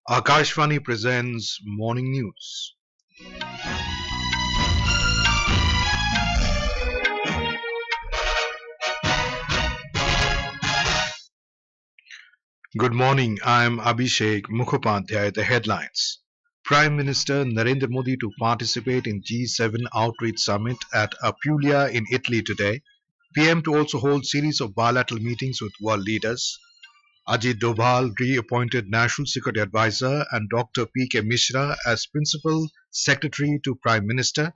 Akashvani presents Morning News. Good morning, I am Abhishek Mukhopadhyay. The headlines. Prime Minister Narendra Modi to participate in G7 Outreach Summit at Apulia in Italy today. PM to also hold series of bilateral meetings with world leaders. Ajit Doval reappointed National Security Advisor and Dr. P.K. Mishra as Principal Secretary to Prime Minister.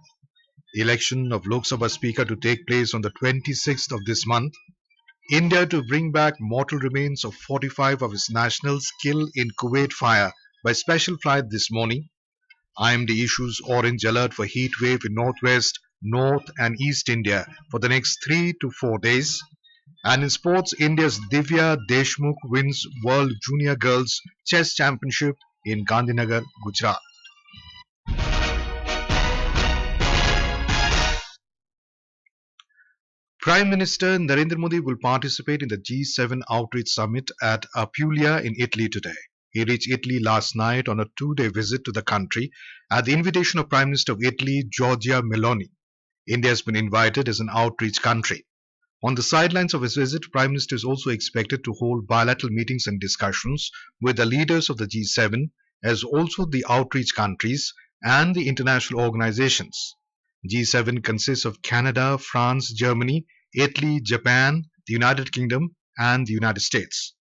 Election of Lok Sabha Speaker to take place on the 26th of this month. India to bring back mortal remains of 45 of its nationals killed in Kuwait fire by special flight this morning. IMD issues orange alert for heat wave in northwest, north and east India for the next 3 to 4 days. And in sports, India's Divya Deshmukh wins World Junior Girls Chess Championship in Gandhinagar, Gujarat. Prime Minister Narendra Modi will participate in the G7 Outreach Summit at Apulia in Italy today. He reached Italy last night on a two-day visit to the country at the invitation of Prime Minister of Italy, Giorgia Meloni. India has been invited as an outreach country. On the sidelines of his visit, Prime Minister is also expected to hold bilateral meetings and discussions with the leaders of the G7, as also the outreach countries and the international organizations. G7 consists of Canada, France, Germany, Italy, Japan, the United Kingdom, and the United States.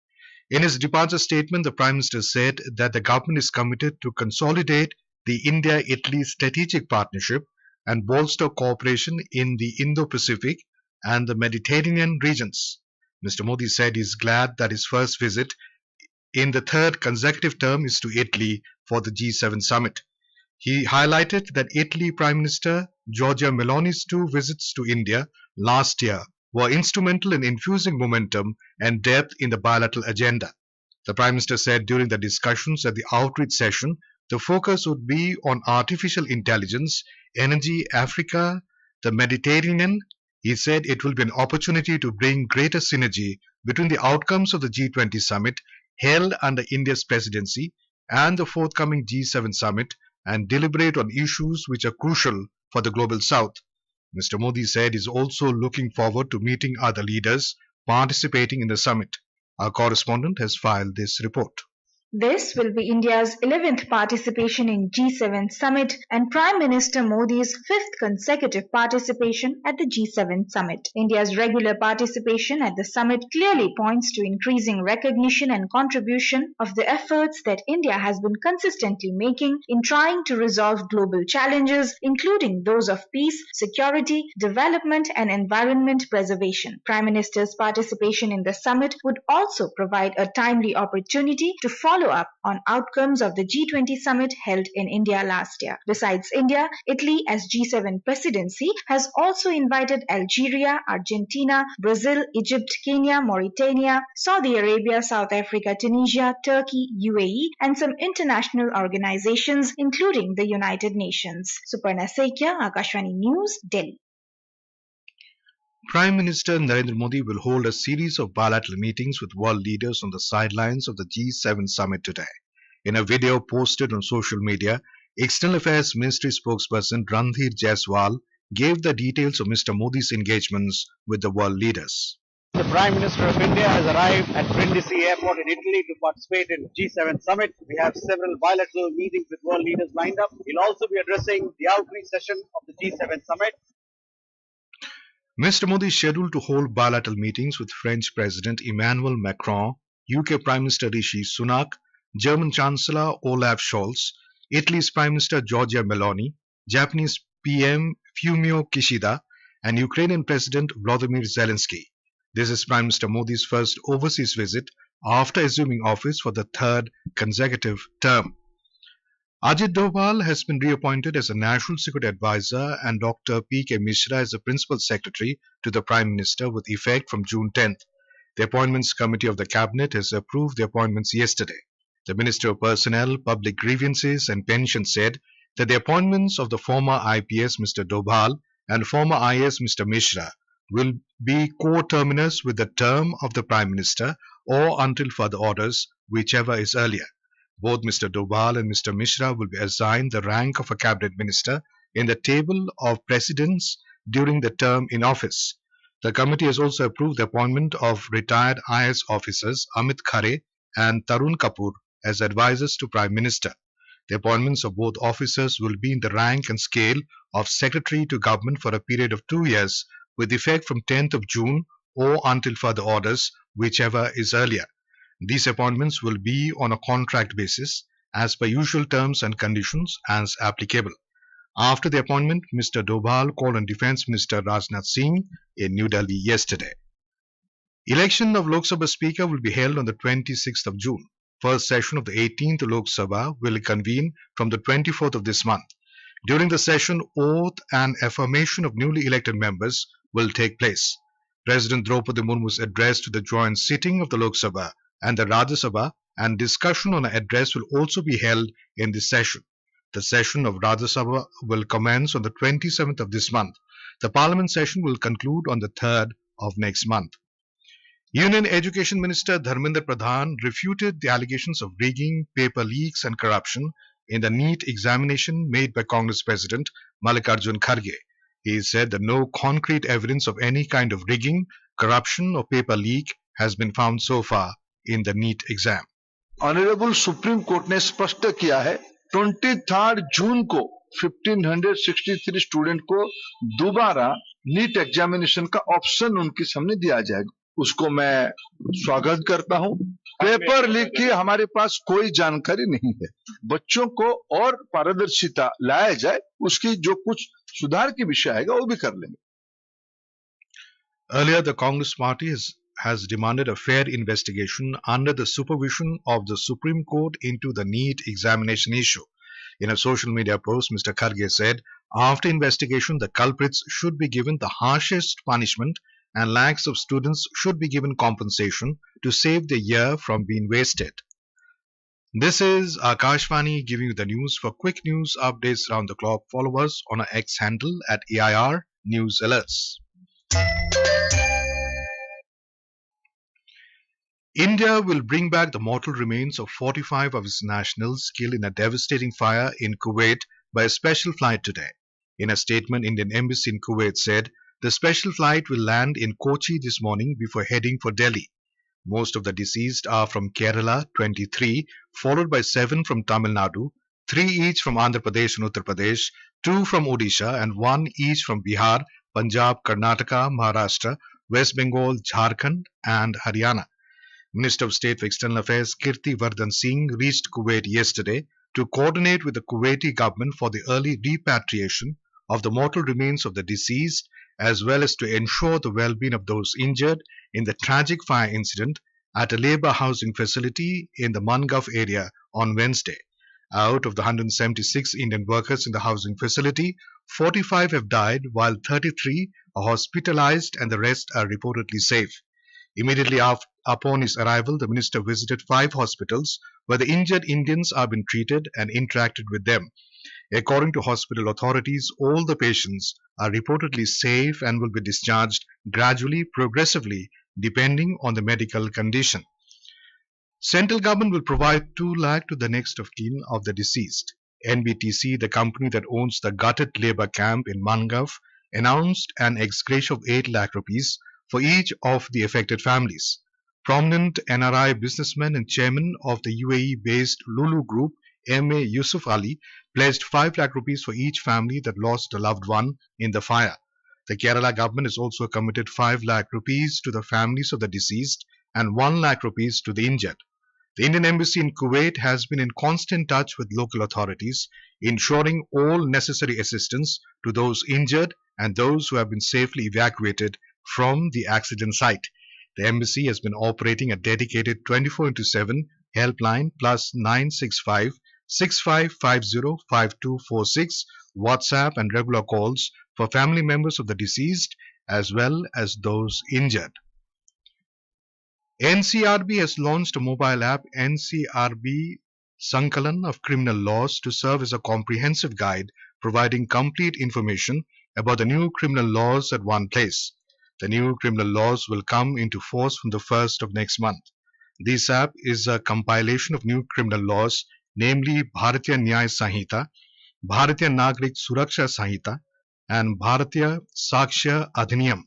In his departure statement, the Prime Minister said that the government is committed to consolidate the India-Italy strategic partnership and bolster cooperation in the Indo-Pacific and the Mediterranean regions. Mr. Modi said he is glad that his first visit in the third consecutive term is to Italy for the G7 summit. He highlighted that Italy Prime Minister Giorgia Meloni's two visits to India last year were instrumental in infusing momentum and depth in the bilateral agenda. The Prime Minister said during the discussions at the outreach session, the focus would be on artificial intelligence, energy, Africa, the Mediterranean. He said it will be an opportunity to bring greater synergy between the outcomes of the G20 summit held under India's presidency and the forthcoming G7 summit and deliberate on issues which are crucial for the global south. Mr. Modi said he is also looking forward to meeting other leaders participating in the summit. Our correspondent has filed this report. This will be India's 11th participation in G7 summit and Prime Minister Modi's 5th consecutive participation at the G7 summit. India's regular participation at the summit clearly points to increasing recognition and contribution of the efforts that India has been consistently making in trying to resolve global challenges, including those of peace, security, development and environment preservation. Prime Minister's participation in the summit would also provide a timely opportunity to follow up on outcomes of the G20 summit held in India last year. Besides India, Italy as G7 presidency has also invited Algeria, Argentina, Brazil, Egypt, Kenya, Mauritania, Saudi Arabia, South Africa, Tunisia, Turkey, UAE and some international organizations including the United Nations. Suparna Sekia, Akashvani News, Delhi. Prime Minister Narendra Modi will hold a series of bilateral meetings with world leaders on the sidelines of the G7 summit today. In a video posted on social media, External Affairs Ministry spokesperson Randhir Jaiswal gave the details of Mr. Modi's engagements with the world leaders. The Prime Minister of India has arrived at Brindisi Airport in Italy to participate in G7 summit. We have several bilateral meetings with world leaders lined up. He'll also be addressing the outreach session of the G7 summit. Mr. Modi is scheduled to hold bilateral meetings with French President Emmanuel Macron, UK Prime Minister Rishi Sunak, German Chancellor Olaf Scholz, Italy's Prime Minister Giorgia Meloni, Japanese PM Fumio Kishida, and Ukrainian President Volodymyr Zelensky. This is Prime Minister Modi's first overseas visit after assuming office for the third consecutive term. Ajit Doval has been reappointed as a National Security Advisor and Dr. P.K. Mishra as the Principal Secretary to the Prime Minister with effect from June 10th. The Appointments Committee of the Cabinet has approved the appointments yesterday. The Minister of Personnel, Public Grievances and Pension said that the appointments of the former IPS Mr. Doval and former IS Mr. Mishra will be coterminous with the term of the Prime Minister or until further orders, whichever is earlier. Both Mr. Doval and Mr. Mishra will be assigned the rank of a cabinet minister in the table of precedence during the term in office. The committee has also approved the appointment of retired IS officers Amit Khare and Tarun Kapoor as advisors to Prime Minister. The appointments of both officers will be in the rank and scale of Secretary to Government for a period of 2 years with effect from 10th of June or until further orders, whichever is earlier. These appointments will be on a contract basis as per usual terms and conditions as applicable. After the appointment, Mr. Doval called on Defence Minister Rajnath Singh in New Delhi yesterday. Election of Lok Sabha Speaker will be held on the 26th of June. First session of the 18th Lok Sabha will convene from the 24th of this month. During the session, oath and affirmation of newly elected members will take place. President Draupadi Murmu's address to the joint sitting of the Lok Sabha and the Rajya Sabha and discussion on an address will also be held in this session. The session of Rajya Sabha will commence on the 27th of this month. The Parliament session will conclude on the 3rd of next month. Union Education Minister Dharmendra Pradhan refuted the allegations of rigging, paper leaks and corruption in the NEET examination made by Congress President Mallikarjun Kharge. He said that no concrete evidence of any kind of rigging, corruption or paper leak has been found so far in the NEET exam. Honourable supreme court ने स्पष्ट किया है 23 जून को 1563 student को दोबारा NEET examination का option उनके सामने दिया जाएगा। उसको मैं स्वागत करता हूं। पेपर लीक की हमारे पास कोई जानकारी नहीं है। बच्चों को और पारदर्शिता लाया जाए, उसकी जो कुछ सुधार की विषय आएगा वो भी कर लेंगे। Earlier, the Congress party has demanded a fair investigation under the supervision of the Supreme Court into the NEET examination issue. In a social media post, Mr. Kharge said, after investigation, the culprits should be given the harshest punishment and lakhs of students should be given compensation to save the year from being wasted. This is Akashvani giving you the news. For quick news updates around the clock, follow us on our X handle at AIR News Alerts. India will bring back the mortal remains of 45 of its nationals killed in a devastating fire in Kuwait by a special flight today. In a statement, Indian Embassy in Kuwait said the special flight will land in Kochi this morning before heading for Delhi. Most of the deceased are from Kerala, 23, followed by 7 from Tamil Nadu, 3 each from Andhra Pradesh and Uttar Pradesh, 2 from Odisha and 1 each from Bihar, Punjab, Karnataka, Maharashtra, West Bengal, Jharkhand and Haryana. Minister of State for External Affairs Kirti Vardhan Singh reached Kuwait yesterday to coordinate with the Kuwaiti government for the early repatriation of the mortal remains of the deceased as well as to ensure the well-being of those injured in the tragic fire incident at a labour housing facility in the Mangaf area on Wednesday. Out of the 176 Indian workers in the housing facility, 45 have died while 33 are hospitalized and the rest are reportedly safe. Immediately upon his arrival, the minister visited 5 hospitals where the injured Indians are being treated and interacted with them. According to hospital authorities, all the patients are reportedly safe and will be discharged gradually, progressively, depending on the medical condition. Central government will provide 2 lakh to the next of kin of the deceased. NBTC, the company that owns the gutted labour camp in Mangaf, announced an ex gratia of 8 lakh rupees for each of the affected families. Prominent NRI businessman and chairman of the UAE-based Lulu Group, M.A. Yusuf Ali, pledged 5 lakh rupees for each family that lost a loved one in the fire. The Kerala government has also committed 5 lakh rupees to the families of the deceased and 1 lakh rupees to the injured. The Indian Embassy in Kuwait has been in constant touch with local authorities, ensuring all necessary assistance to those injured and those who have been safely evacuated from the accident site. The embassy has been operating a dedicated 24/7 helpline plus 965 6550 5246 WhatsApp and regular calls for family members of the deceased as well as those injured. NCRB has launched a mobile app, NCRB Sankalan of Criminal Laws, to serve as a comprehensive guide providing complete information about the new criminal laws at one place. The new criminal laws will come into force from the 1st of next month. This app is a compilation of new criminal laws, namely Bharatiya Nyaya Sanhita, Bharatiya Nagrik Suraksha Sanhita, and Bharatiya Sakshya Adhiniyam.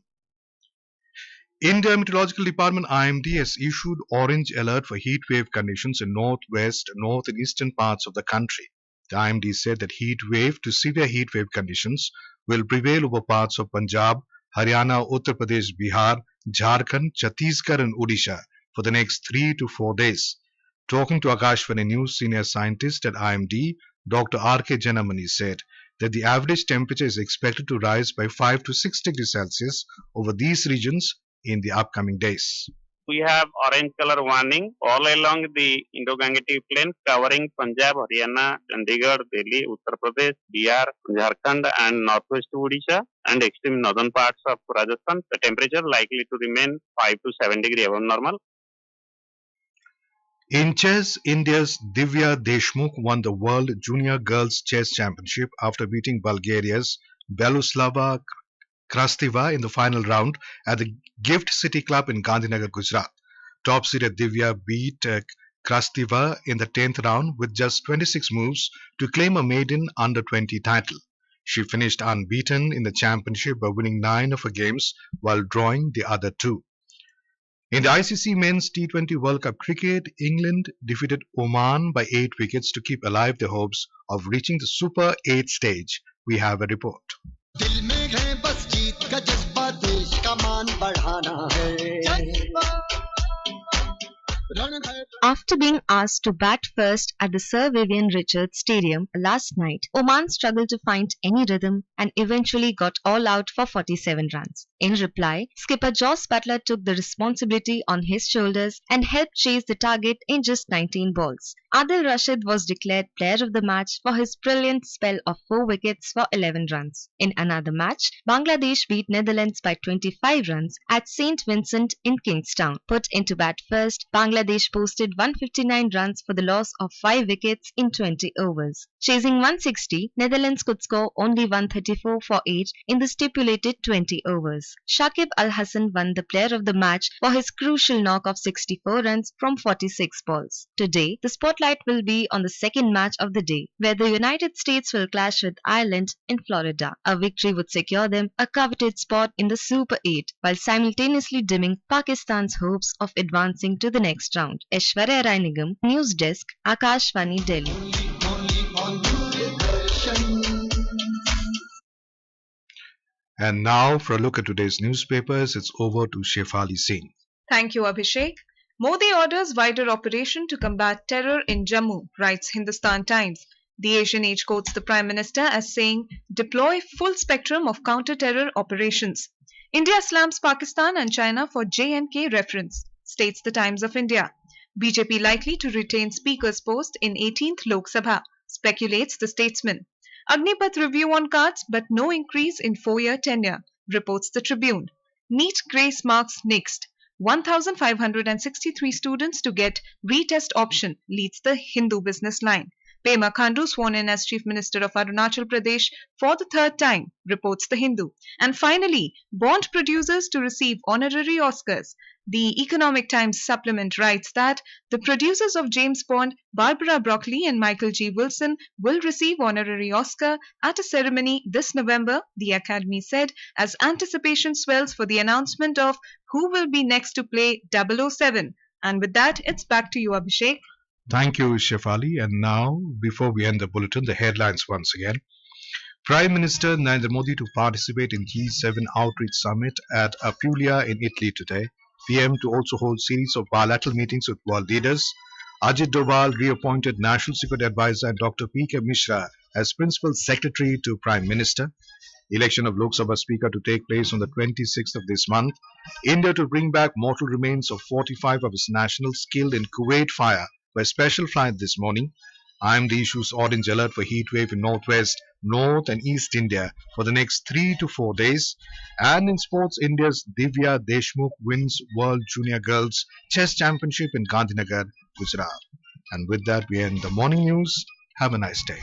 India Meteorological Department IMD has issued orange alert for heat wave conditions in northwest, north and eastern parts of the country. The IMD said that heat wave to severe heat wave conditions will prevail over parts of Punjab, Haryana, Uttar Pradesh, Bihar, Jharkhand, Chhattisgarh and Odisha for the next 3 to 4 days. Talking to Akashvani News senior scientist at IMD, Dr. R.K. Janamani said that the average temperature is expected to rise by 5 to 6 degrees Celsius over these regions in the upcoming days. We have orange color warning all along the Indo-Gangetic plain covering Punjab, Haryana, Chandigarh, Delhi, Uttar Pradesh, Bihar, Jharkhand and northwest Odisha and extreme northern parts of Rajasthan. The temperature likely to remain 5 to 7 degrees above normal. In chess, India's Divya Deshmukh won the World Junior Girls Chess Championship after beating Bulgaria's Beloslava Krastiva in the final round at the Gift City Club in Gandhinagar, Gujarat. Top seeded Divya beat Krastiva in the 10th round with just 26 moves to claim a maiden under-20 title. She finished unbeaten in the championship by winning 9 of her games while drawing the other 2. In the ICC Men's T20 World Cup cricket, England defeated Oman by 8 wickets to keep alive their hopes of reaching the Super 8 stage. We have a report. After being asked to bat first at the Sir Vivian Richards Stadium last night, Oman struggled to find any rhythm and eventually got all out for 47 runs. In reply, skipper Jos Buttler took the responsibility on his shoulders and helped chase the target in just 19 balls. Adil Rashid was declared player of the match for his brilliant spell of 4 wickets for 11 runs. In another match, Bangladesh beat Netherlands by 25 runs at St. Vincent in Kingstown. Put into bat first, Bangladesh posted 159 runs for the loss of 5 wickets in 20 overs. Chasing 160, Netherlands could score only 134 for 8 in the stipulated 20 overs. Shakib Al Hassan won the player of the match for his crucial knock of 64 runs from 46 balls. Today, the spotlight will be on the second match of the day, where the United States will clash with Ireland in Florida. A victory would secure them a coveted spot in the Super 8, while simultaneously dimming Pakistan's hopes of advancing to the next round. Aishwarya Rai Nigam, News Desk, Akashvani, Delhi. And now for a look at today's newspapers, it's over to Shefali Singh. Thank you, Abhishek. Modi orders wider operation to combat terror in Jammu, writes Hindustan Times. The Asian Age quotes the Prime Minister as saying, deploy full spectrum of counter-terror operations. India slams Pakistan and China for J&K reference, states the Times of India. BJP likely to retain Speaker's post in 18th Lok Sabha, speculates the statesman. Agnipath review on cards but no increase in 4-year tenure, reports the Tribune. NEET grace marks next. 1,563 students to get retest option, leads the Hindu business line. Pema Khandu sworn in as Chief Minister of Arunachal Pradesh for the 3rd time, reports the Hindu. And finally, Bond producers to receive honorary Oscars. The Economic Times supplement writes that the producers of James Bond, Barbara Broccoli and Michael G. Wilson, will receive honorary Oscar at a ceremony this November, the Academy said, as anticipation swells for the announcement of who will be next to play 007. And with that, it's back to you, Abhishek. Thank you, Shefali. And now, before we end the bulletin, the headlines once again. Prime Minister Narendra Modi to participate in G7 Outreach Summit at Apulia in Italy today. PM to also hold series of bilateral meetings with world leaders. Ajit Doval reappointed National Security Advisor and Dr. P.K. Mishra as Principal Secretary to Prime Minister. Election of Lok Sabha Speaker to take place on the 26th of this month. India to bring back mortal remains of 45 of its nationals killed in Kuwait fire by special flight this morning. IMD issues orange alert for heat wave in northwest, north and east India for the next 3 to 4 days. And in sports, India's Divya Deshmukh wins World Junior Girls Chess Championship in Gandhinagar, Gujarat. And with that, we end the morning news. Have a nice day.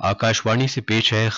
Akashvani से पेश है